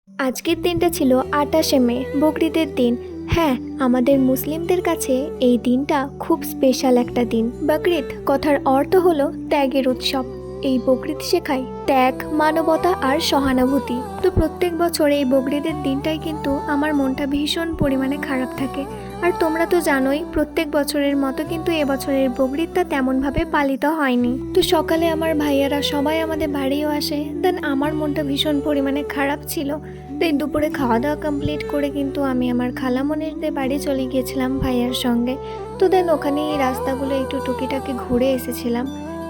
আজকের দিনটা ছিল ২৮শে মে, বকরিদের দিন। হ্যাঁ, আমাদের মুসলিমদের কাছে এই দিনটা খুব স্পেশাল একটা দিন। বকরিদ কথার অর্থ হলো ত্যাগের উৎসব। এই বকরিদ শেখায় ত্যাগ, মানবতা আর সহানুভূতি। তো প্রত্যেক বছর এই বকরিদের দিনটাই কিন্তু আমার মনটা ভীষণ পরিমাণে খারাপ থাকে। আর তোমরা তো জানোই, প্রত্যেক বছরের মতো কিন্তু এবছরের বকরিদটা তেমনভাবে পালিত হয়নি। তো সকালে আমার ভাইয়ারা সবাই আমাদের বাড়িও আসে, দেন আমার মনটা ভীষণ পরিমাণে খারাপ ছিল। তো এই দুপুরে খাওয়া দাওয়া কমপ্লিট করে কিন্তু আমি আমার খালামণিদের বাড়ি চলে গিয়েছিলাম ভাইয়ার সঙ্গে। তো দেন ওখানে এই রাস্তাগুলো একটু টুকিটাকি ঘুরে এসেছিলাম।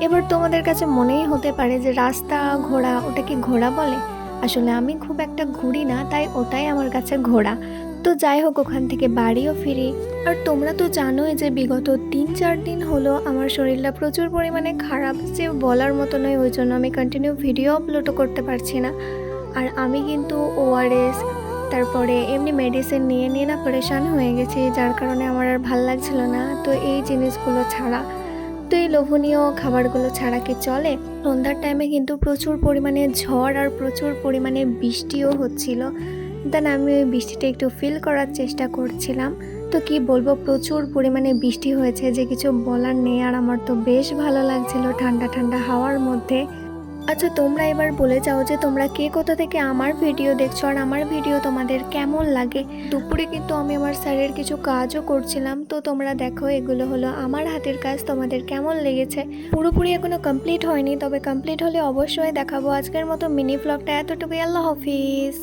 এবার তোমাদের কাছে মনেই হতে পারে যে রাস্তা ঘোরা, ওটা কি ঘোরা বলে? আসলে আমি খুব একটা ঘুরি না, তাই ওটাই আমার কাছে ঘোরা। তো যাই হোক, ওখান থেকে বাড়িও ফিরি। আর তোমরা তো জানোই যে বিগত ৩-৪ দিন হলো আমার শরীরটা প্রচুর পরিমাণে খারাপ, যে বলার মতো নয়। ওই জন্য আমি কন্টিনিউ ভিডিও আপলোডও করতে পারছি না। আর আমি কিন্তু ওআরএস, তারপরে এমনি মেডিসিন নিয়ে নিয়ে না পরেশান হয়ে গেছি, যার কারণে আমার আর ভাল লাগছিল না। তো এই জিনিসগুলো ছাড়া, তো এই লোভনীয় খাবারগুলো ছাড়া কি চলে? সন্ধ্যার টাইমে কিন্তু প্রচুর পরিমাণে ঝড় আর প্রচুর পরিমাণে বৃষ্টিও হচ্ছিল। দেন আমি ওই বৃষ্টিটা একটু ফিল করার চেষ্টা করছিলাম। তো কি বলবো, প্রচুর পরিমাণে বৃষ্টি হয়েছে যে কিছু বলার নেই। আর আমার তো বেশ ভালো লাগছিল ঠান্ডা ঠান্ডা হাওয়ার মধ্যে। আচ্ছা, তোমরা এবার বলে যাও যে তোমরা কে কোথা থেকে আমার ভিডিও দেখছো আর আমার ভিডিও তোমাদের কেমন লাগে। দুপুরে কিন্তু আমি আমার স্যারের কিছু কাজও করছিলাম। তো তোমরা দেখো, এগুলো হলো আমার হাতের কাজ, তোমাদের কেমন লেগেছে? পুরোপুরি এখনো কমপ্লিট হয়নি, তবে কমপ্লিট হলে অবশ্যই দেখাবো। আজকের মতো মিনি ব্লগটা এতটুকুই। আল্লাহ হাফিজ।